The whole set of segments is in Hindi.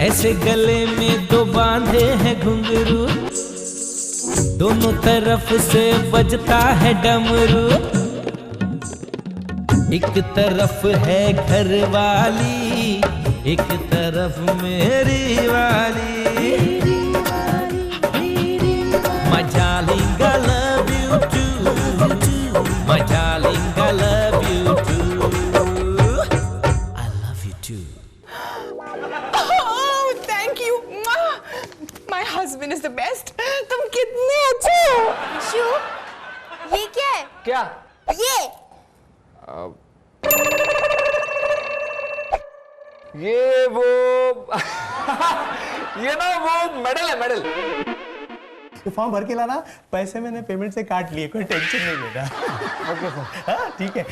ऐसे गले में दो बांधे हैं घुंघरू, दोनों तरफ से बजता है डमरू। एक तरफ है घर वाली, एक तरफ मेरी वाली। My darling, I love you too. My darling, I love you too. I love you too. Oh, thank you. My husband is the best. तुम कितने अच्छे हो। शू, ये क्या है? क्या? ये वो ये ना वो मेडल है, मेडल। तो फॉर्म भर के लाना, पैसे मैंने पेमेंट से काट लिए, कोई टेंशन नहीं लेना। Okay sir. हाँ ठीक है।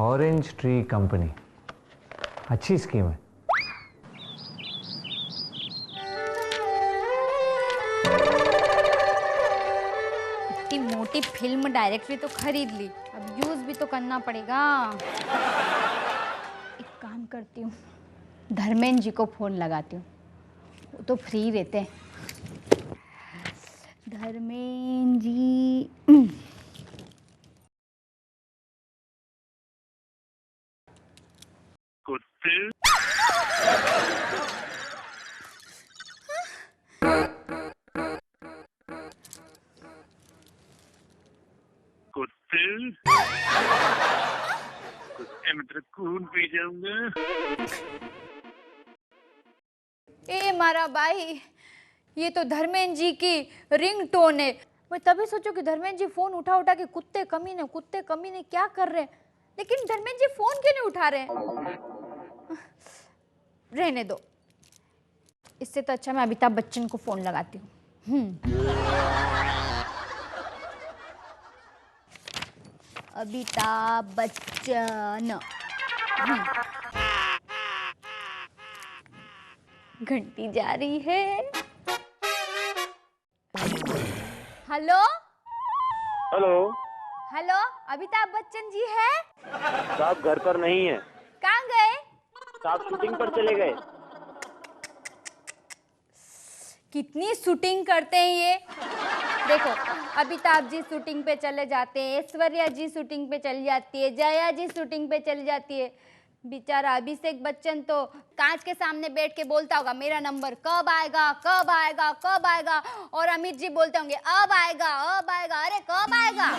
ऑरेंज ट्री कंपनी अच्छी स्कीम है। इतनी मोटी फिल्म डायरेक्टरी तो खरीद ली, अब यूज भी तो करना पड़ेगा। एक काम करती हूँ, धर्मेंद्र जी को फोन लगाती हूँ, वो तो फ्री रहते हैं। धर्मेंद्र जी, कुत्ते में तेरा खून पी जाऊंगा। ए मारा भाई, ये तो धर्मेंद्र जी की रिंग टोन है। मैं तभी सोचू कि धर्मेंद्र जी फोन उठा उठा के कुत्ते कमीने क्या कर रहे हैं, लेकिन धर्मेंद्र जी फोन क्यों नहीं उठा रहे हैं? रहने दो, इससे तो अच्छा मैं अमिताभ बच्चन को फोन लगाती हूँ। अमिताभ बच्चन। घंटी जा रही है। Hello hello, hello, Amitabh Bachchan ji है? साहब घर पर नहीं है। कहाँ गए? साहब शूटिंग पर चले गए। कितनी शूटिंग करते हैं ये। देखो, अमिताभ जी शूटिंग पे चले जाते हैं, ऐश्वर्या जी शूटिंग पे चली जाती है, जया जी शूटिंग पे चली जाती है। बेचारा अभिषेक बच्चन तो कांच के सामने बैठ के बोलता होगा, मेरा नंबर कब आएगा, कब आएगा, कब आएगा। और अमित जी बोलते होंगे, अब आएगा, अब आएगा। अरे कब आएगा?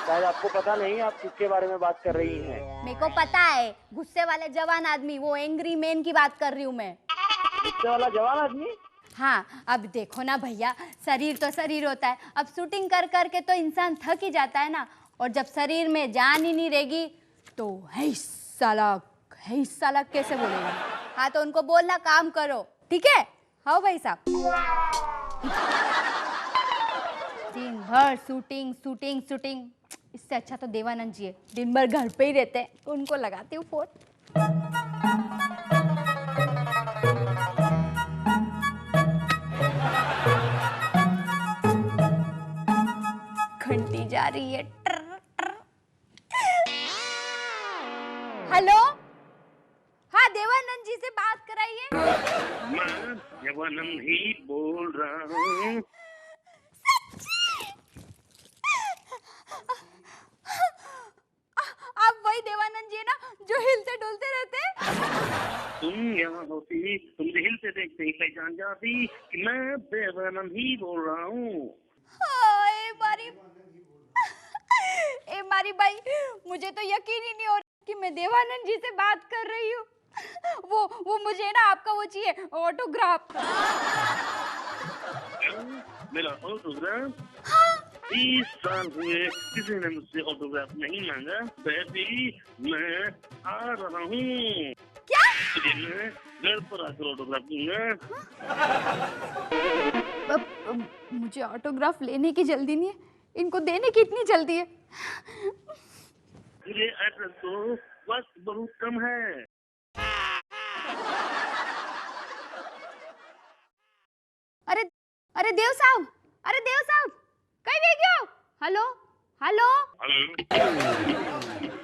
शायद आपको पता नहीं आप किसके बारे में बात कर रही हैं। मेरे को पता है, गुस्से वाले जवान आदमी, वो एंग्री मैन की बात कर रही हूँ मैं। गुस्से वाला जवान आदमी? हाँ, अब देखो ना भैया, शरीर तो शरीर होता है। अब शूटिंग कर करके तो इंसान थक ही जाता है ना, और जब शरीर में जान ही नहीं रहेगी तो है साला कैसे बोलेगा? हाँ, तो उनको बोलना काम करो, ठीक है? हाँ भाई साहब। दिन भर शूटिंग शूटिंग शूटिंग, इससे अच्छा तो देवानंद जी है, दिन भर घर पे ही रहते हैं, तो उनको लगाती हूँ फोन। घंटी जा रही है। हेलो, हाँ देवानंद जी से बात कराइए। मैं देवानंद ही बोल रहा हूँ। आप वही देवानंद जी है ना, जो हिलते डुलते रहते हैं? तुम यहाँ होती, तुम दिल से देखते ही पहचान जाती कि मैं देवानंद ही बोल रहा हूँ। ए मारी भाई, मुझे तो यकीन ही नहीं हो रहा कि मैं देवानंद जी से बात कर रही हूँ। वो मुझे ना आपका वो चाहिए, ऑटोग्राफ। मेरा ऑटोग्राफ? 30 साल हुए किसी ने मुझसे ऑटोग्राफ नहीं मांगा। बेबी, मैं आ रहा हूँ। क्या? तुझे मैं घर पर आकर ऑटोग्राफ दूंगा। मुझे ऑटोग्राफ लेने की जल्दी नहीं है, इनको देने की इतनी जल्दी है। मुझे एड्रेस तो वक्त बहुत कम है। अरे देव साहब, कहीं भी गयो? Hello hello. हेलो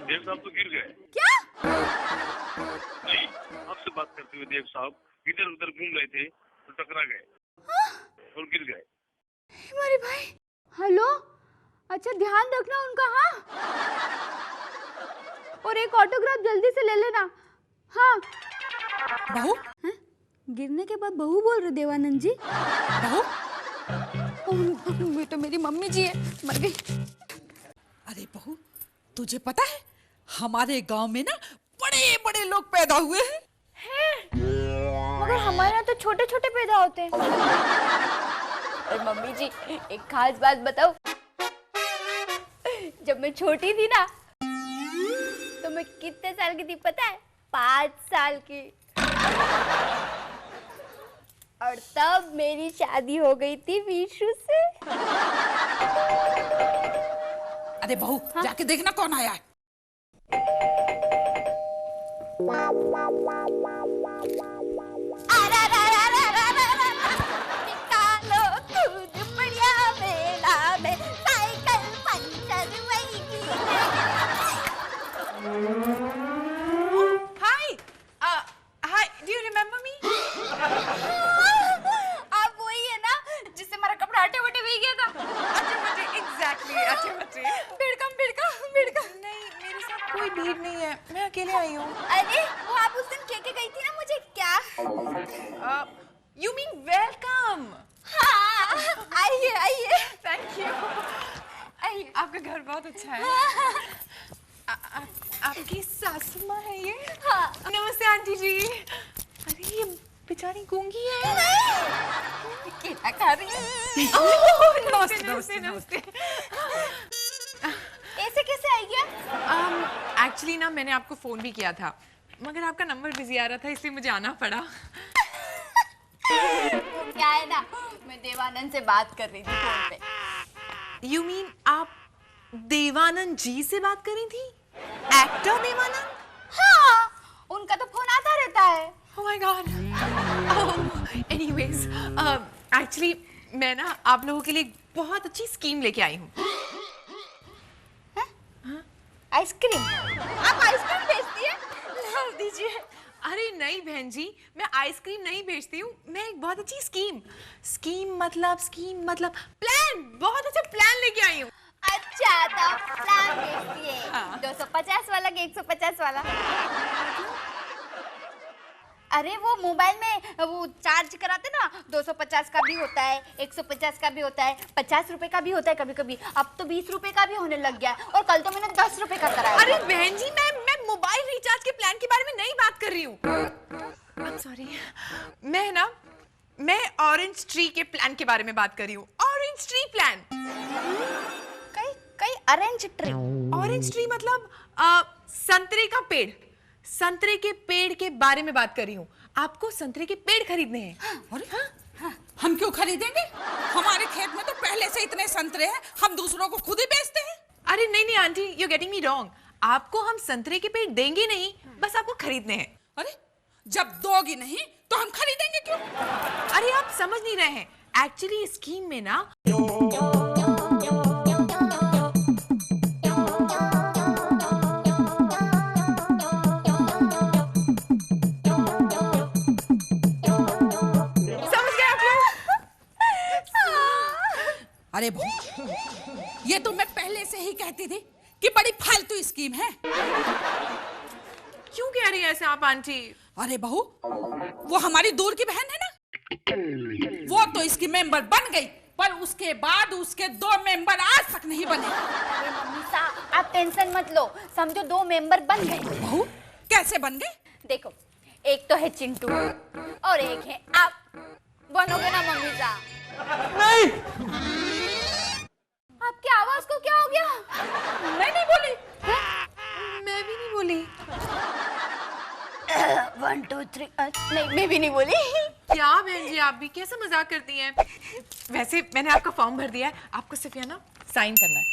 देव साहब तो गिर गए। क्या? नहीं, आपसे बात करते हुए देव साहब इधर उधर घूम रहे थे तो टकरा गए और गिर गए। हमारे भाई। हेलो, अच्छा ध्यान रखना उनका। हाँ, और एक ऑटोग्राफ जल्दी से ले लेना। हाँ। बहू, गिरने के बाद बहू बोल रहे देवानंद जी? बहू, ये तो मेरी मम्मी जी है, मर गई। अरे बहू, तुझे पता है हमारे गांव में ना बड़े बड़े लोग पैदा हुए हैं। मगर हमारे यहाँ तो छोटे छोटे पैदा होते हैं। और मम्मी जी, एक खास बात बताओ, जब मैं छोटी थी ना तो मैं कितने साल की थी पता है? 5 साल की। और तब मेरी शादी हो गई थी विशु से। अरे बहू, जाके देखना कौन आया है। निकालो कूद बढ़िया मेला में, साइकिल पंचर वही की। हाय, डू यू रिमेम्बर मी? आप वही है ना जिससे हमारा कपड़ा हटे वटे भीग गया था? एग्जैक्टली, नहीं, मेरे साथ कोई भीड़ नहीं है, मैं अकेले आई हूँ। अरे वो आप उस दिन कह के गई थी ना मुझे, क्या? You mean welcome? हाँ, आइए आइए। Thank you. आइए। आपका घर बहुत अच्छा है। आपकी सासू माँ है ये? हाँ। नमस्ते आंटी जी। अरे ये बेचारी गूंगी है। केला खा रही है। नमस्ते। ऐसे कैसे आई गया? एक्चुअली ना मैंने आपको फोन भी किया था, मगर आपका नंबर बिजी आ रहा था, इसलिए मुझे आना पड़ा। क्या है ना, मैं देवानंद से बात कर रही थी फोन पे। यू मीन आप देवानंद जी से बात कर रही थी? एक्टर देवानंद? हाँ, उनका तो फोन आता रहता है। Oh my God. Anyways, actually मैं ना आप लोगों के लिए एक बहुत अच्छी स्कीम लेके आई हूँ। आइसक्रीम? आप आइसक्रीम बेचती है? लाओ दीजिए। अरे नहीं बहन जी, मैं आइसक्रीम नहीं बेचती हूँ, मैं एक बहुत अच्छी स्कीम मतलब प्लान, बहुत अच्छा प्लान लेके आई हूँ। अच्छा, तो प्लान बेचती है। हाँ। 250 वाला कि 150 वाला? अरे वो मोबाइल में वो चार्ज कराते ना, 250 का भी होता है, 150 का भी होता है, 50 रुपए का भी होता है कभी कभी। अब तो 20 रुपए का भी होने लग गया है, और कल तो मैंने 10 रुपए का कराया। अरे बहन जी, मैं मोबाइल रिचार्ज के प्लान के बारे में नहीं बात कर रही हूँ। सॉरी, मैं ऑरेंज ट्री के प्लान के बारे में बात कर रही हूँ। Orange tree plan. कई ऑरेंज ट्री? ऑरेंज ट्री मतलब संतरे का पेड़। संतरे के पेड़ के बारे में बात कर रही हूँ। आपको संतरे के पेड़ खरीदने हैं। अरे हाँ? हम क्यों खरीदेंगे? हमारे खेत में तो पहले से इतने संतरे हैं, हम दूसरों को खुद ही बेचते हैं। अरे नहीं aunty, you getting me wrong. आपको हम संतरे के पेड़ देंगे नहीं, बस आपको खरीदने हैं। अरे जब दोगी नहीं तो हम खरीदेंगे क्यों? अरे आप समझ नहीं रहे हैं, एक्चुअली स्कीम में ना अरे भाई, ये तो मैं पहले से ही कहती थी कि बड़ी फालतू स्कीम है। क्यों कह रही है ऐसे आप आंटी? अरे बहू, वो हमारी दूर की बहन है ना, वो तो इसकी मेंबर बन गई, पर उसके बाद उसके 2 मेंबर आज तक नहीं बने। अरे मम्मी सा, आप टेंशन मत लो, समझो 2 मेंबर बन गए। बहू कैसे बन गए? देखो, एक तो है चिंटू और एक है आप। बनोगे ना मम्मी सा? नहीं। आपकी आवाज को क्या हो गया? मैं नहीं बोली। मैं भी नहीं बोली। 1 2 3 नहीं, मैं भी नहीं बोली। क्या बहन जी, आप भी कैसे मजाक करती हैं? वैसे मैंने आपका फॉर्म भर दिया है, आपको सिर्फ यहाँ ना साइन करना है।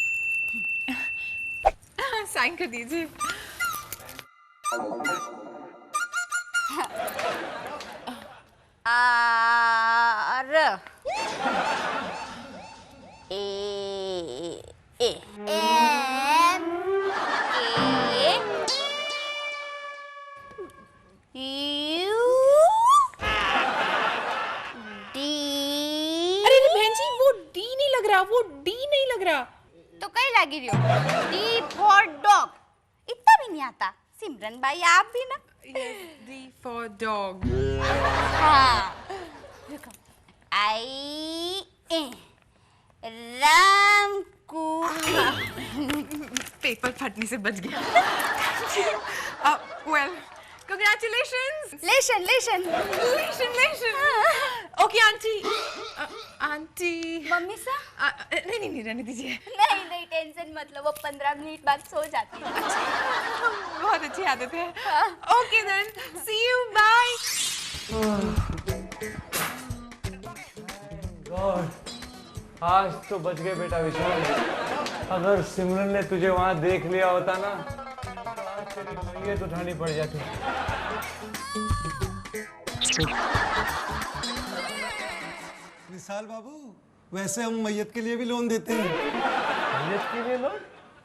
साइन कर दीजिए। ए ए ए वो डी नहीं लग रहा। तो कहीं लगी रही हो, डी फॉर डॉग। इतना भी नहीं आता सिमरन भाई, आप भी ना। D for dog. हाँ, आई ए राम को। पेपर फटने से बच गया। Well, congratulations. लेशन ओके आंटी। आंटी मम्मी सा नहीं रहने दीजिए। नहीं टेंशन मत लो, वो 15 मिनट बाद सो जाती है। बहुत अच्छी आदत है। Okay then, see you, bye. आज तो बच गए बेटा विशाल। अगर सिमरन ने तुझे वहां देख लिया होता ना, आज तेरी मैयत उठानी पड़ जाती। विशाल बाबू, वैसे हम मैयत के लिए भी लोन देते हैं। मैयत के लिए लोन?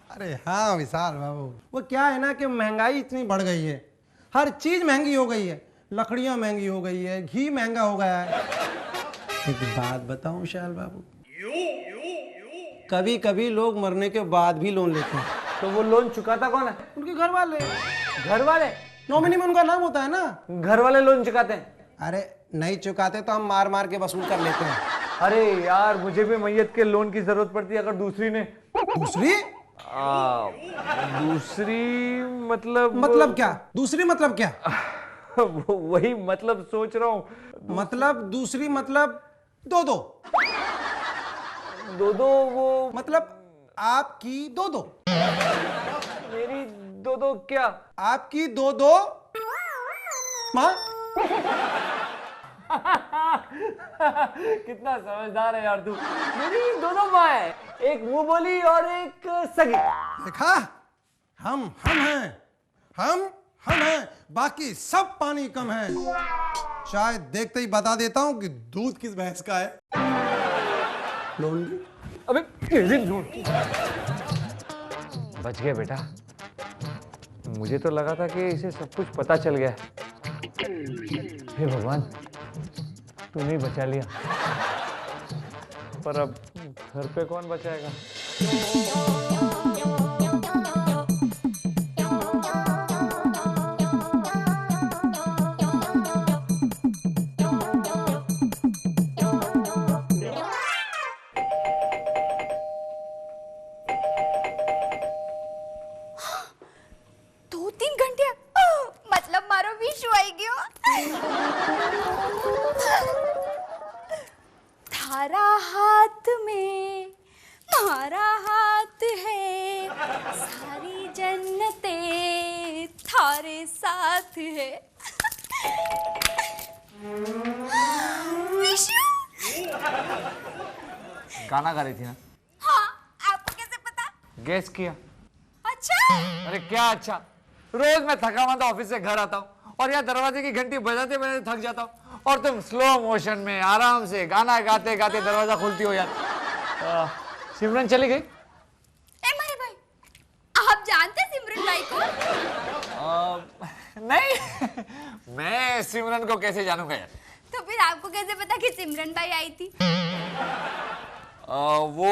अरे हाँ विशाल बाबू, वो क्या है ना कि महंगाई इतनी बढ़ गई है, हर चीज महंगी हो गई है, लकड़ियां महंगी हो गई है, घी महंगा हो गया है। एक बात बताऊं विशाल बाबू, कभी कभी लोग मरने के बाद भी लोन लेते हैं। तो वो लोन चुकाता कौन है? उनके घर वाले। घर वाले? नॉमिनी में उनका नाम होता है ना। घर वाले लोन चुकाते हैं? अरे नहीं चुकाते तो हम मार मार के वसूल कर लेते हैं। अरे यार, मुझे भी मैयत के लोन की जरूरत पड़ती है अगर दूसरी ने। दूसरी? दूसरी मतलब? मतलब क्या? दूसरी मतलब क्या? वही मतलब सोच रहा हूँ। मतलब दूसरी मतलब दो दो। दो दो वो मतलब आपकी दो दो। मेरी दो दो क्या? आपकी दो दो माँ। कितना समझदार है यार तू। मेरी दो दो माँ है, एक मुंह बोली और एक सगी। देखा, हम हैं, बाकी सब पानी कम है। शायद देखते ही बता देता हूँ कि दूध किस भैंस का है। लोन ली? अबे बच गया बेटा। मुझे तो लगा था कि इसे सब कुछ पता चल गया। हे भगवान, तूने ही बचा लिया। पर अब घर पे कौन बचाएगा? थारा हाथ में मारा हाथ है, सारी जन्नते थारे साथ है। विशु गाना गा रही थी ना? हाँ, आपको कैसे पता? गैस किया। अच्छा? अरे क्या अच्छा, रोज मैं थका हुआ ऑफिस से घर आता हूँ और यहाँ दरवाजे की घंटी बजाते बजाते थक जाता हूँ, और तुम स्लो मोशन में आराम से गाना गाते गाते दरवाजा खोलती हो यार। सिमरन चली गई? ए मारे भाई, आप जानते सिमरन भाई को? नहीं, मैं सिमरन को कैसे जानूंगा यार। तो फिर आपको कैसे पता कि सिमरन भाई आई थी? वो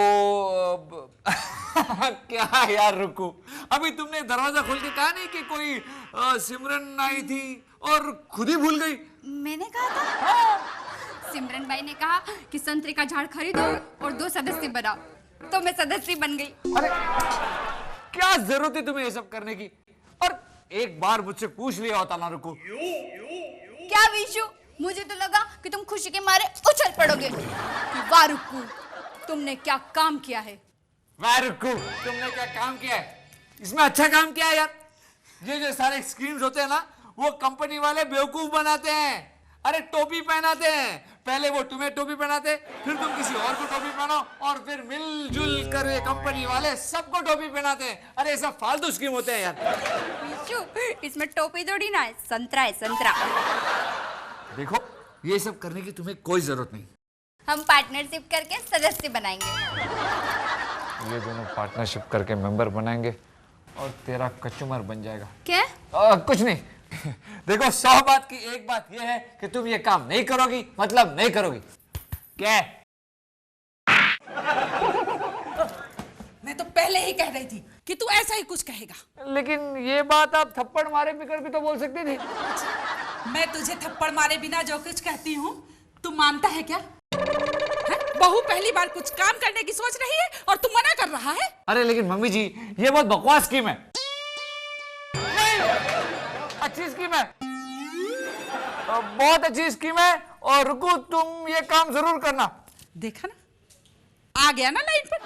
क्या यार, रुको, अभी तुमने दरवाजा खोल के कहा नहीं कि कोई सिमरन आई थी और खुद ही भूल गई। मैंने कहा था। सिमरन भाई ने कहा कि संतरे का झाड़ खरीदो और 2 सदस्य बनाओ, तो मैं सदस्य बन गई। अरे क्या जरूरत है तुम्हें ये सब करने की? और एक बार मुझसे पूछ लिया होता ना रुको। क्या विशु, मुझे तो लगा कि तुम खुशी के मारे उछल पड़ोगे कि वाह रुक्कू, तुमने क्या काम किया है। वाह रुक्कू, तुमने क्या काम किया है? इसमें अच्छा काम किया है यार। ये जो सारे स्कीम्स होते हैं ना, वो कंपनी वाले बेवकूफ बनाते हैं। अरे टोपी पहनाते हैं, पहले वो तुम्हें टोपी पहनाते, फिर तुम किसी और को टोपी पहनाओ, और फिर मिलजुल कर ये कंपनी वाले सबको टोपी पहनाते हैं। अरे ये सब फालतू स्कीम होते हैं यार। विशु, इसमें टोपी थोड़ी ना है, संतरा है, संतरा। देखो, ये सब करने की तुम्हें कोई जरूरत नहीं। हम पार्टनरशिप करके सदस्य बनाएंगे। ये दोनों पार्टनरशिप करके मेंबर बनाएंगे और तेरा कस्टमर बन जाएगा। क्या? कुछ नहीं। देखो, 100 बात की एक बात यह है कि तुम ये काम नहीं करोगी, मतलब नहीं करोगी। क्या? पहले ही कह रही थी कि तू ऐसा ही कुछ कहेगा। लेकिन ये बात आप थप्पड़ मारे बिगड़ भी तो बोल सकती थी। मैं तुझे थप्पड़ मारे बिना जो कुछ कहती हूँ तू मानता है क्या? है? बहू पहली बार कुछ काम करने की सोच रही है और तू मना कर रहा है। अरे लेकिन मम्मी जी ये बहुत बकवास स्कीम है। नहीं, अच्छी स्कीम है, बहुत अच्छी स्कीम है। और रुको, तुम ये काम जरूर करना। देखा ना, आ गया ना लाइन पर।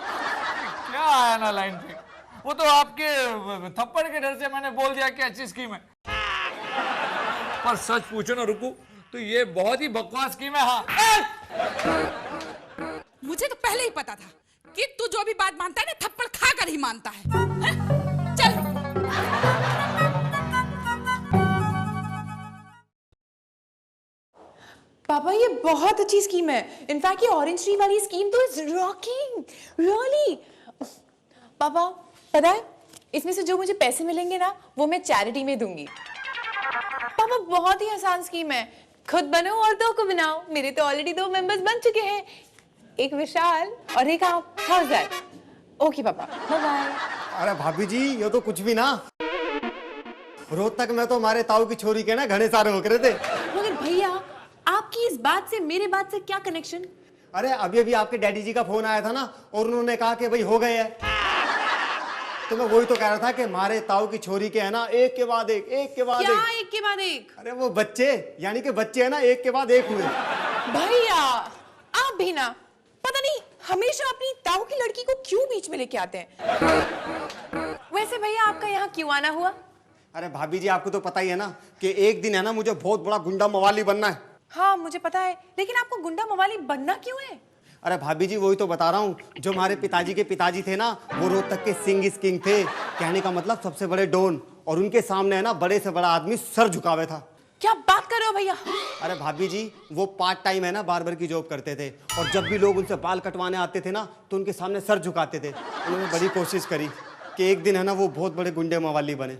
क्या आया ना लाइन पे? वो तो आपके थप्पड़ के डर से मैंने बोल दिया कि अच्छी स्कीम है। पर सच पूछो ना रुको, तो ये बहुत ही बकवास स्कीम है। हाँ, मुझे तो पहले ही पता था कि तू जो भी बात मानता है ना थप्पड़ खाकर ही मानता है। हैं? चल। पापा ये बहुत अच्छी स्कीम है। इनफैक्ट ये ऑरेंज ट्री वाली स्कीम तो इज रॉकिंग रियली। पापा पता है इसमें से जो मुझे पैसे मिलेंगे ना वो मैं चैरिटी में दूंगी। पापा बहुत ही आसान स्कीम है, खुद बनो और दो को बनाओ। मेरे तो ऑलरेडी 2 मेंबर्स बन चुके हैं, एक विशाल और एक आप। How is that? ओके पापा, बाय बाय। अरे भाभी जी ये तो कुछ भी ना, रोज तक मैं तो हमारे ताऊ की छोरी के ना घने सारे होकर थे। मगर भैया आपकी इस बात से मेरे बात से क्या कनेक्शन? अरे अभी अभी आपके डैडी जी का फोन आया था ना और उन्होंने कहा कि भाई हो गए है। तो मैं वही तो कह रहा था कि हमारे ताऊ की छोरी के है ना एक के बाद एक, एक के बाद क्या एक। एक के बाद एक? अरे वो बच्चे, यानी कि बच्चे है ना एक के बाद एक हुए। भैया आप भी ना, पता नहीं हमेशा अपनी ताऊ की लड़की को क्यों बीच में लेके आते हैं। वैसे भैया आपका यहाँ क्यों आना हुआ? अरे भाभी जी आपको तो पता ही है ना कि एक दिन है ना मुझे बहुत बड़ा गुंडा मवाली बनना है। हाँ मुझे पता है, लेकिन आपको गुंडा मवाली बनना क्यों है? अरे भाभी जी वही तो बता रहा हूँ, जो हमारे पिताजी के पिताजी थे ना वो रोहतक के सिंह इस किंग थे, कहने का मतलब सबसे बड़े डॉन, और उनके सामने है ना बड़े से बड़ा आदमी सर झुकावे था। क्या बात कर रहे हो भैया? अरे भाभी जी वो पार्ट टाइम है ना बार्बर की जॉब करते थे, और जब भी लोग उनसे बाल कटवाने आते थे ना तो उनके सामने सर झुकाते थे। उन्होंने बड़ी कोशिश करी कि एक दिन है ना वो बहुत बड़े गुंडे मवाली बने,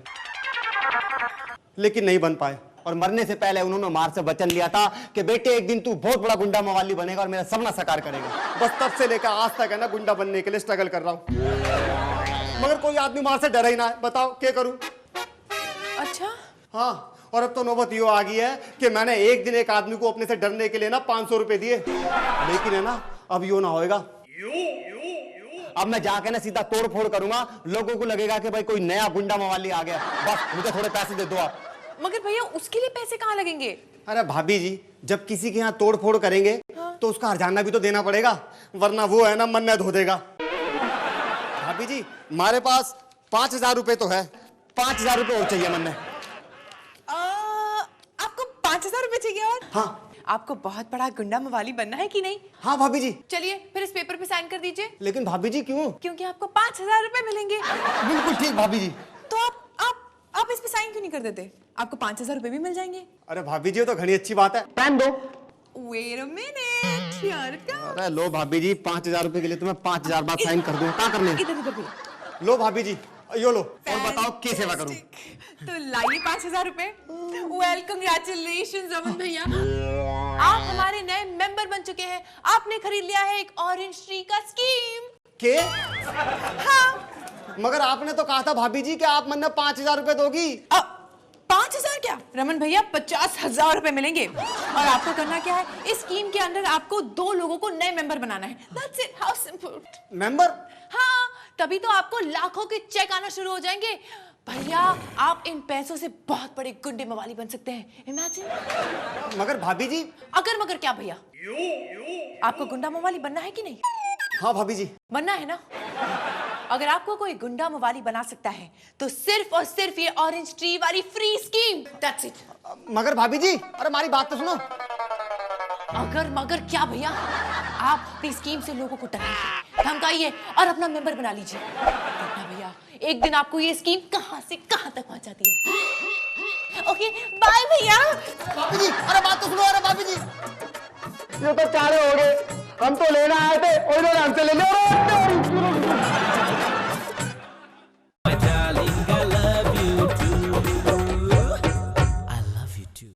लेकिन नहीं बन पाए। और मरने से पहले उन्होंने मार से वचन लिया था कि बेटे एक दिन तू बहुत बड़ा गुंडा मवाली बनेगा और मेरा सपना साकार करेगा। बस तब से लेकर आज तक है ना गुंडा बनने के लिए स्ट्रगल कर रहा हूँ, मगर कोई आदमी मार से डर ही ना है। बताओ क्या करूं? अच्छा हाँ, और अब तो नौबत यो आ गई है कि मैंने एक दिन एक आदमी को अपने से डरने के लिए ना 500 रुपए दिए, लेकिन है ना अब यो ना होएगा। अब मैं जाके ना सीधा तोड़ फोड़ करूंगा, लोगों को लगेगा कि भाई कोई नया गुंडा मवाली आ गया। बस मुझे थोड़े पैसे दे दो आप। मगर भैया उसके लिए पैसे कहाँ लगेंगे? अरे भाभी जी जब किसी के यहाँ तोड़ फोड़ करेंगे तो उसका हर्जाना भी तो देना पड़ेगा, वरना वो है ना मन्नत धो देगा। भाभी जी हमारे पास 5000 रुपए तो है, 5000 रुपए और चाहिए मन्ने। आपको 5000 रुपए चाहिए? और हाँ आपको बहुत बड़ा गुंडा मवाली बनना है कि नहीं? हाँ भाभी जी। चलिए फिर इस पेपर पे साइन कर दीजिए। लेकिन भाभी जी क्यों? क्योंकि आपको 5000 रुपए मिलेंगे। बिल्कुल ठीक भाभी जी। तो आप इस पे साइन क्यों नहीं कर देते? आपको 5000 रुपए भी मिल जाएंगे। अरे भाभी जी तो घनी अच्छी बात है, पेन दो। Wait a minute, here it comes. अरे लो भाभी जी 5000 रुपए के लिए तुम्हें 5000 बार साइन कर दूं, क्या करने? इधर भी। लो भाभी जी यो लो, और बताओ क्या सेवा करूं? तो लाइए 5000 रुपए। वेल कांग्रेचुलेशंस रमन भैया, आप हमारे नए मेंबर बन चुके हैं। आपने खरीद लिया है एक ऑरेंज ट्री का स्कीम। के? हाँ मगर आपने तो कहा था भाभी जी कि आप मन्ने 5000 रुपए दोगी। 5000 क्या रमन भैया, 50,000 रुपए मिलेंगे। और आपको करना क्या है, इस स्कीम के अंदर आपको 2 लोगों को नए मेंबर बनाना है। That's it, how simple. Member? हाँ, तभी तो आपको लाखों के चेक आना शुरू हो जाएंगे। भैया आप इन पैसों से बहुत बड़े गुंडे मवाली बन सकते हैं। इमेजिन। मगर भाभी जी। अगर मगर क्या भैया? आपको गुंडा मवाली बनना है कि नहीं? हाँ भाभी जी बनना है ना। अगर आपको कोई गुंडा मवाली बना सकता है तो सिर्फ और सिर्फ ये ऑरेंज ट्री वाली फ्री स्कीम। That's it. मगर भाभी जी अरे हमारी बात तो सुनो। अगर मगर क्या भैया? आप अपनी स्कीम से लोगों को डराइए, धमकाइए और अपना मेंबर बना लीजिए। देखना भैया एक दिन आपको ये स्कीम कहां से कहां तक पहुंचाती है। ओके बाय भैया। भाभी जी अरे बात तो सुनो। अरे भाभी जी ये तो चारे हो गए, हम तो लेना आए थे और इन्होंने हमसे ले लिया।